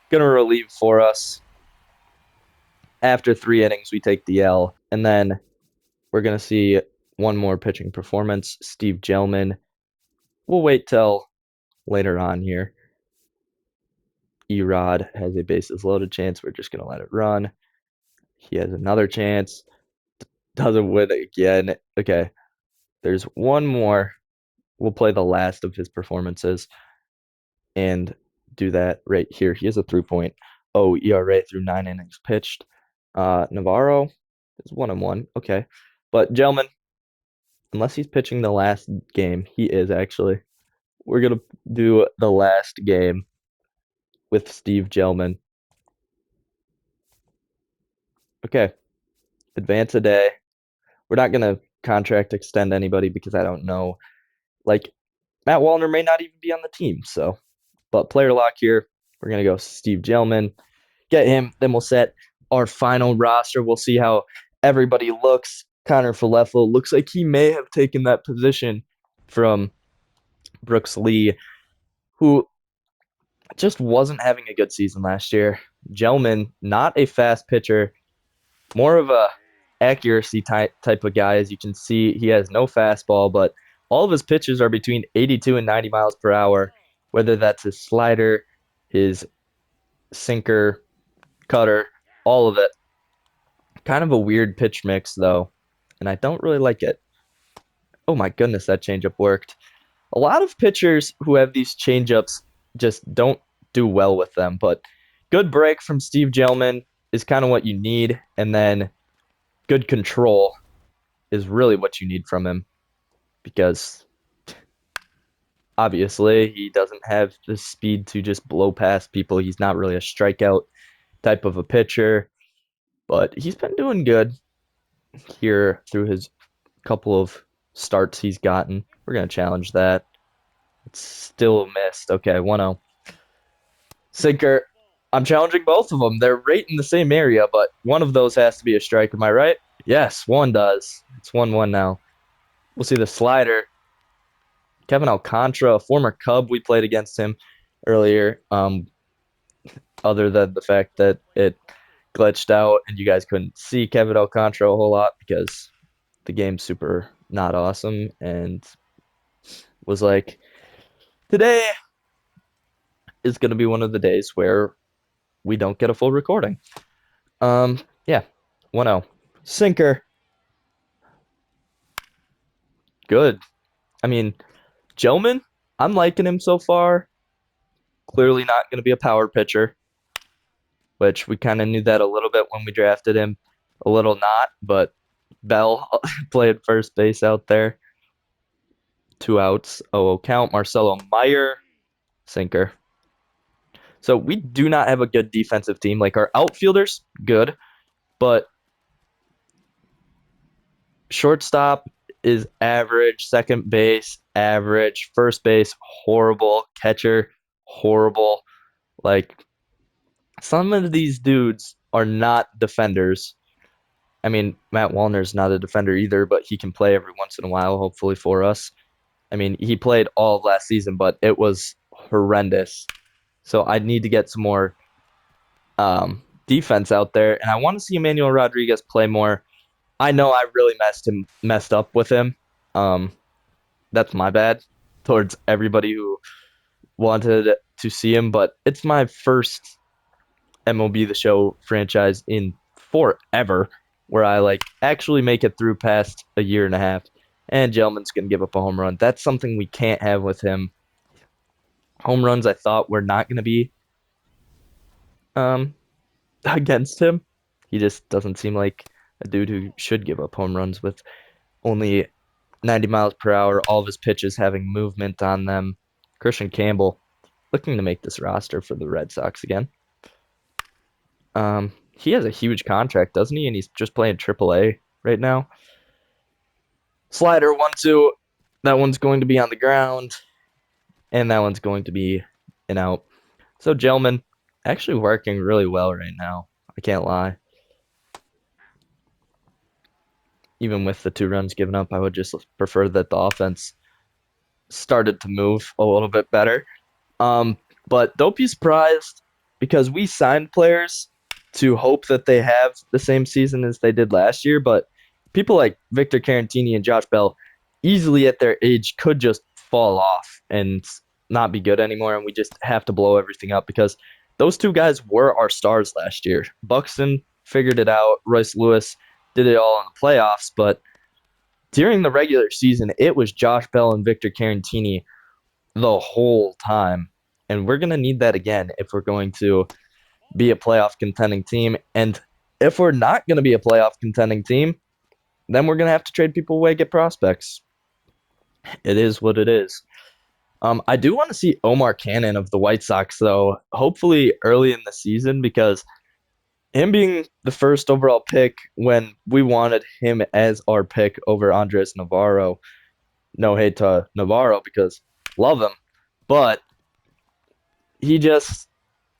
Gonna relieve for us. After 3 innings, we take the L. And then we're gonna see one more pitching performance. Steve Gelman. We'll wait till later on here. Erod has a bases loaded chance. We're just gonna let it run. He has another chance. Doesn't win again. Okay. There's one more. We'll play the last of his performances and do that right here. He has a 3.0 ERA through 9 innings pitched. Navarro is 1-1. Okay. But, gentlemen, unless he's pitching the last game, he is actually. We're going to do the last game with Steve Gelman. Okay. Advance a day. We're not going to contract extend anybody because I don't know. Like, Matt Wallner may not even be on the team. So, but player lock here. We're going to go Steve Gelman. Get him. Then we'll set our final roster. We'll see how everybody looks. Connor Falefel looks like he may have taken that position from Brooks Lee, who just wasn't having a good season last year. Gelman, not a fast pitcher, more of a accuracy type of guy. As you can see, he has no fastball, but all of his pitches are between 82 and 90 miles per hour, whether that's his slider, his sinker, cutter, all of it. Kind of a weird pitch mix, though, and I don't really like it. Oh my goodness, that changeup worked. A lot of pitchers who have these changeups just don't do well with them, but good break from Steve Gelman is kind of what you need, and then good control is really what you need from him because obviously he doesn't have the speed to just blow past people. He's not really a strikeout type of a pitcher, but he's been doing good here through his couple of starts he's gotten. We're going to challenge that. It's still missed. Okay, 1-0. Sinker. I'm challenging both of them. They're right in the same area, but one of those has to be a strike. Am I right? Yes, one does. It's 1-1 now. We'll see the slider. Kevin Alcantara, a former Cub, we played against him earlier. Other than the fact that it glitched out and you guys couldn't see Kevin Alcantara a whole lot because the game's super not awesome and was like, today is going to be one of the days where we don't get a full recording. Yeah, 1-0. Sinker. Good. I mean, Gelman, I'm liking him so far. Clearly not going to be a power pitcher, which we kind of knew that a little bit when we drafted him. A little not, but Bell played first base out there. 2 outs. 0 count. Marcelo Meyer, sinker. So we do not have a good defensive team. Like our outfielders, good, but shortstop is average, second base, average, first base, horrible, catcher, horrible. Like some of these dudes are not defenders. I mean, Matt Wallner's not a defender either, but he can play every once in a while, hopefully for us. I mean, he played all of last season, but it was horrendous. So I need to get some more defense out there, and I want to see Emmanuel Rodriguez play more. I know I really messed up with him. That's my bad towards everybody who wanted to see him, but it's my first MLB The Show franchise in forever where I like actually make it through past a year and a half. And Gelman's gonna give up a home run. That's something we can't have with him. Home runs I thought were not gonna be against him. He just doesn't seem like a dude who should give up home runs with only 90 miles per hour, all of his pitches having movement on them. Christian Campbell looking to make this roster for the Red Sox again. He has a huge contract, doesn't he? And he's just playing AAA right now. Slider 1-2. That one's going to be on the ground, and that one's going to be an out. So Gelman actually working really well right now. I can't lie. Even with the 2 runs given up, I would just prefer that the offense started to move a little bit better. But don't be surprised because we signed players to hope that they have the same season as they did last year. But people like Victor Carantini and Josh Bell easily at their age could just fall off and not be good anymore. And we just have to blow everything up because those 2 guys were our stars last year. Buxton figured it out. Royce Lewis did it all in the playoffs. But during the regular season, it was Josh Bell and Victor Carantini the whole time. And we're going to need that again if we're going to be a playoff contending team. And if we're not going to be a playoff contending team, then we're going to have to trade people away, get prospects. It is what it is. I do want to see Omar Cannon of the White Sox, though, hopefully early in the season, because him being the first overall pick when we wanted him as our pick over Andres Navarro. No hate to Navarro because love him, but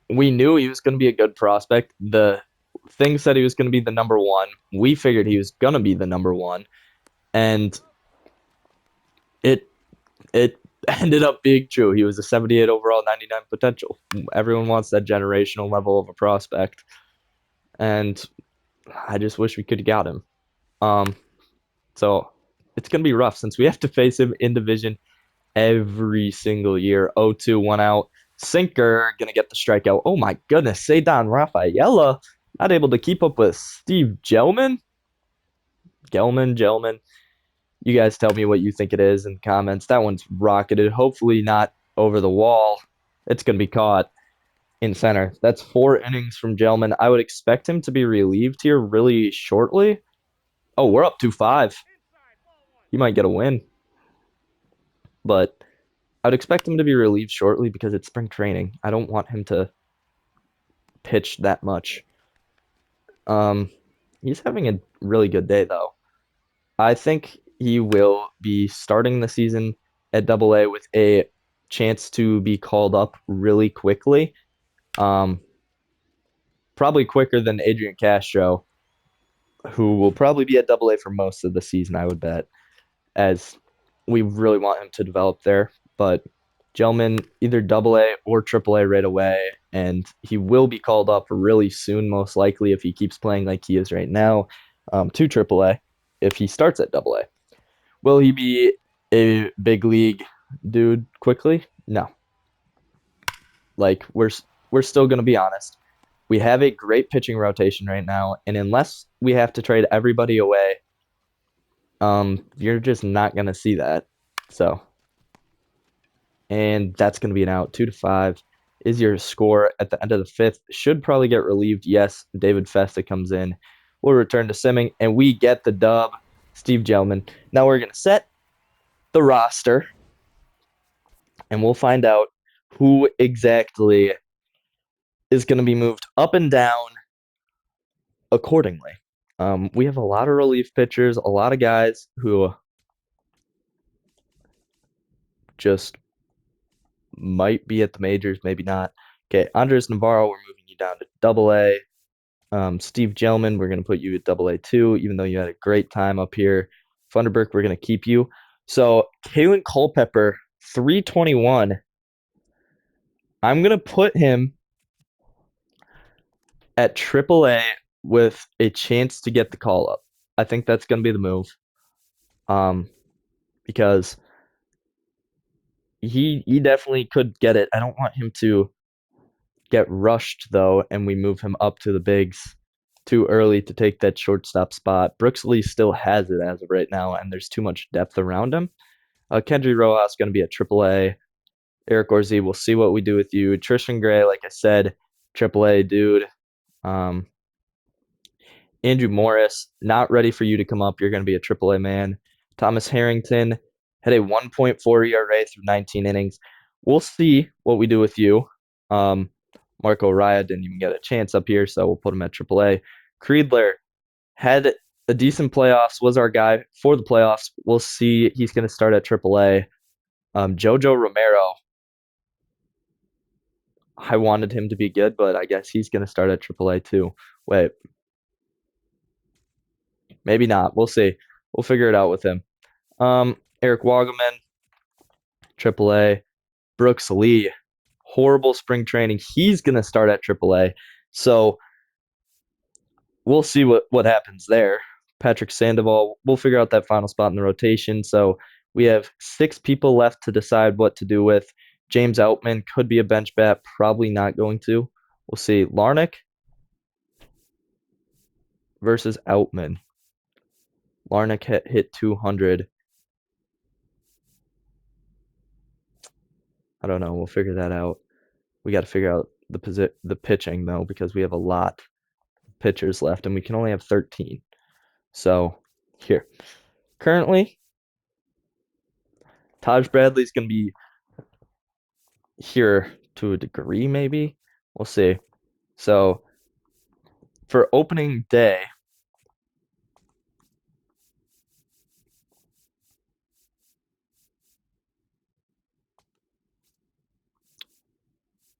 we knew he was going to be a good prospect. The thing said he was going to be the number 1. We figured he was going to be the number 1, and it ended up being true. He was a 78 overall, 99 potential. Everyone wants that generational level of a prospect, and I just wish we could have got him. So it's going to be rough since we have to face him in division every single year. 0-2, 1 out. Sinker going to get the strikeout. Oh my goodness. Cedar Rafaela Not able to keep up with Steve Gelman. Gelman. You guys tell me what you think it is in the comments. That one's rocketed. Hopefully not over the wall. It's going to be caught in center. That's 4 innings from Gelman. I would expect him to be relieved here really shortly. Oh, we're up 2-5. He might get a win. But I would expect him to be relieved shortly because it's spring training. I don't want him to pitch that much. Um, he's having a really good day though. I think he will be starting the season at Double A with a chance to be called up really quickly. Um, probably quicker than Adrian Castro, who will probably be at Double A for most of the season, I would bet, as we really want him to develop there. But Gelman, either Double A or Triple A right away, and he will be called up really soon, most likely, if he keeps playing like he is right now, to Triple A if he starts at Double A. Will he be a big league dude quickly? No. Like we're still going to be honest. We have a great pitching rotation right now, and unless we have to trade everybody away, you're just not going to see that. So, and that's going to be an out. 2-5 is your score at the end of the fifth. Should probably get relieved. Yes, David Festa comes in. We'll return to Simming, and we get the dub. Steve Gelman. Now we're going to set the roster, and we'll find out who exactly is going to be moved up and down accordingly. We have a lot of relief pitchers, a lot of guys who just might be at the majors, maybe not. Okay, Andres Navarro, we're moving you down to Double A. Steve Gelman, we're going to put you at Double A too, even though you had a great time up here. Funderburk, we're going to keep you. So Kalen Culpepper, 321. I'm going to put him at Triple A with a chance to get the call up. I think that's going to be the move. Because he definitely could get it. I don't want him to get rushed though, and we move him up to the bigs too early to take that shortstop spot. Brooks Lee still has it as of right now, and there's too much depth around him. Kendry Rojas going to be at AAA. Eric Orzi, we'll see what we do with you. Trishan Gray, like I said, AAA dude. Um, Andrew Morris, not ready for you to come up. You're going to be a AAA man. Thomas Harrington had a 1.4 ERA through 19 innings. We'll see what we do with you. Marco Raya didn't even get a chance up here, so we'll put him at AAA. Creedler had a decent playoffs, was our guy for the playoffs. We'll see. He's going to start at AAA. Jojo Romero, I wanted him to be good, but I guess he's going to start at AAA too. Wait, maybe not. We'll see. We'll figure it out with him. Eric Wagaman, AAA. Brooks Lee, horrible spring training. He's going to start at AAA. So we'll see what happens there. Patrick Sandoval, we'll figure out that final spot in the rotation. So we have 6 people left to decide what to do with. James Outman could be a bench bat, probably not going to. We'll see. Larnick versus Outman. Larnick hit 200. I don't know. We'll figure that out. We got to figure out the pitching though, because we have a lot of pitchers left, and we can only have 13. So here, currently, Taj Bradley's going to be here to a degree, maybe. We'll see. So for opening day,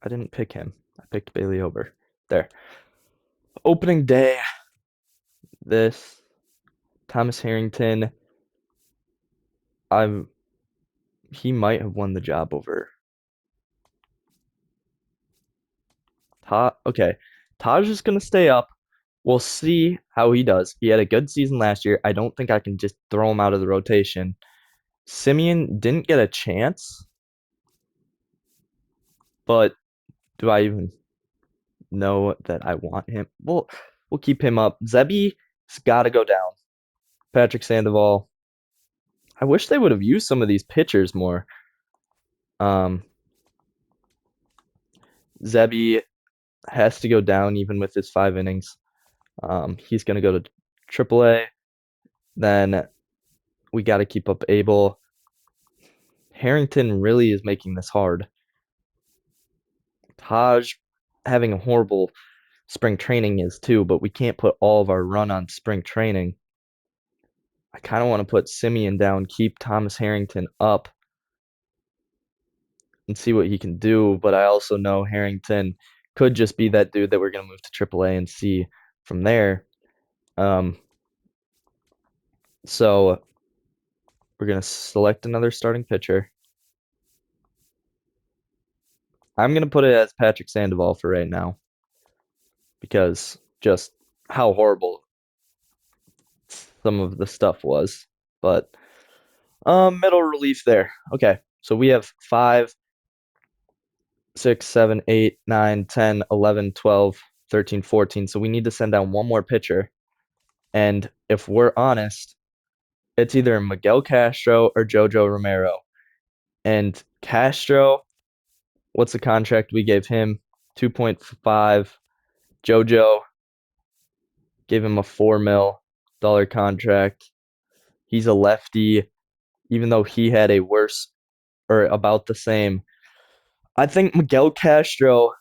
I didn't pick him. I picked Bailey over. There. Opening day, this Thomas Harrington. He might have won the job over Taj. Okay, Taj is gonna stay up. We'll see how he does. He had a good season last year. I don't think I can just throw him out of the rotation. Simeon didn't get a chance, but do I even? know that I want him. We'll keep him up. Zebby's got to go down. Patrick Sandoval. I wish they would have used some of these pitchers more. Um, Zebby has to go down even with his 5 innings. He's going to go to AAA. Then we got to keep up Abel. Harrington really is making this hard. Taj having a horrible spring training is too, but we can't put all of our run on spring training. I kind of want to put Simeon down, keep Thomas Harrington up, and see what he can do. But I also know Harrington could just be that dude that we're going to move to AAA and see from there. So we're going to select another starting pitcher. I'm going to put it as Patrick Sandoval for right now because just how horrible some of the stuff was. But middle relief there. Okay, so we have 5, 6, 7, 8, 9, 10, 11, 12, 13, 14. So we need to send down one more pitcher. And if we're honest, it's either Miguel Castro or Jojo Romero. And Castro, what's the contract we gave him? 2.5. Jojo gave him a $4 million contract. He's a lefty, even though he had a worse or about the same. I think Miguel Castro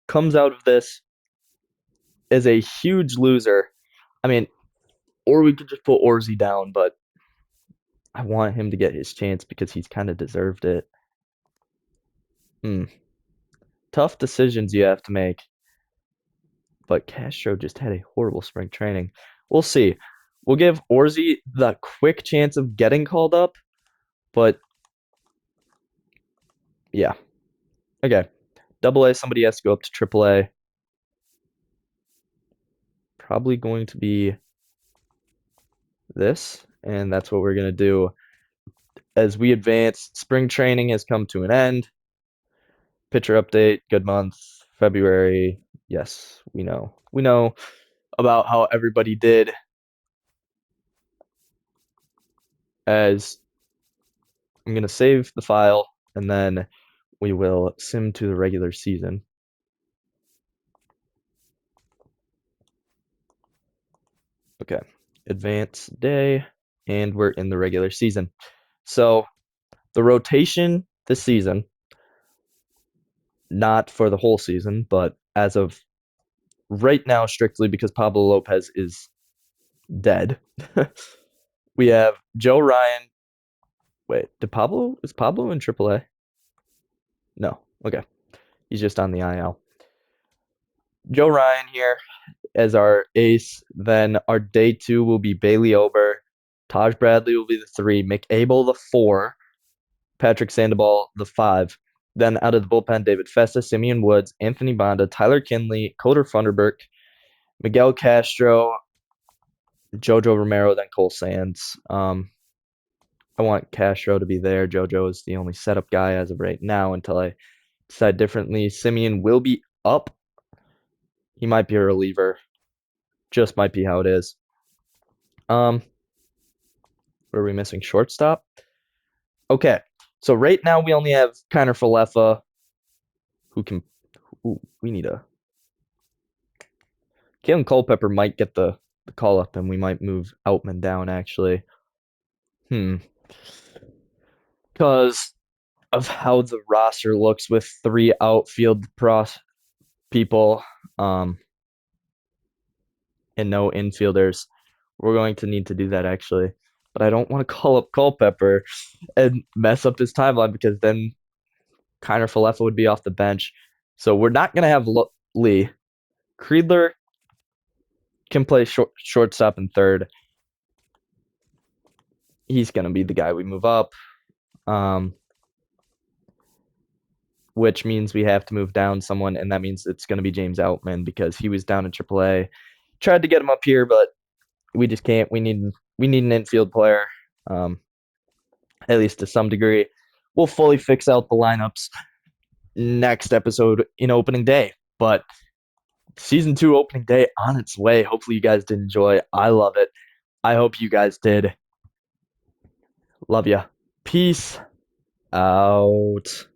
comes out of this as a huge loser. I mean, or we could just put Orzi down, but I want him to get his chance because he's kind of deserved it. Tough decisions you have to make. But Castro just had a horrible spring training. We'll see. We'll give Orzi the quick chance of getting called up, but yeah. Okay. Double A, somebody has to go up to Triple A. Probably going to be this, and that's what we're going to do. As we advance, spring training has come to an end. Pitcher update, good month, February. Yes, we know. We know about how everybody did as I'm going to save the file and then we will sim to the regular season. Okay, advance day, and we're in the regular season. So the rotation this season, not for the whole season, but as of right now, strictly because Pablo Lopez is dead. We have Joe Ryan. Wait, is Pablo in AAA? No. Okay. He's just on the IL. Joe Ryan here as our ace. Then our day 2 will be Bailey Ober. Taj Bradley will be the 3. McAble the 4. Patrick Sandoval the 5. Then out of the bullpen, David Festa, Simeon Woods, Anthony Banda, Tyler Kinley, Coder Funderburk, Miguel Castro, Jojo Romero, then Cole Sands. I want Castro to be there. Jojo is the only setup guy as of right now until I decide differently. Simeon will be up. He might be a reliever. Just might be how it is. What are we missing? Shortstop? Okay. So right now we only have Kiner Falefa, who can. Ooh, we need a. Kalen Culpepper might get the call up, and we might move Outman down actually. Because of how the roster looks with 3 outfield people, and no infielders, we're going to need to do that actually. But I don't want to call up Culpepper and mess up his timeline because then Kiner Falefa would be off the bench. So we're not going to have Lee. Creedler can play shortstop and third. He's going to be the guy we move up, which means we have to move down someone, and that means it's going to be James Outman because he was down in AAA. Tried to get him up here, but we just can't. We need an infield player, at least to some degree. We'll fully fix out the lineups next episode in opening day, but Season 2 opening day on its way. Hopefully, you guys did enjoy. I love it. I hope you guys did. Love ya. Peace out.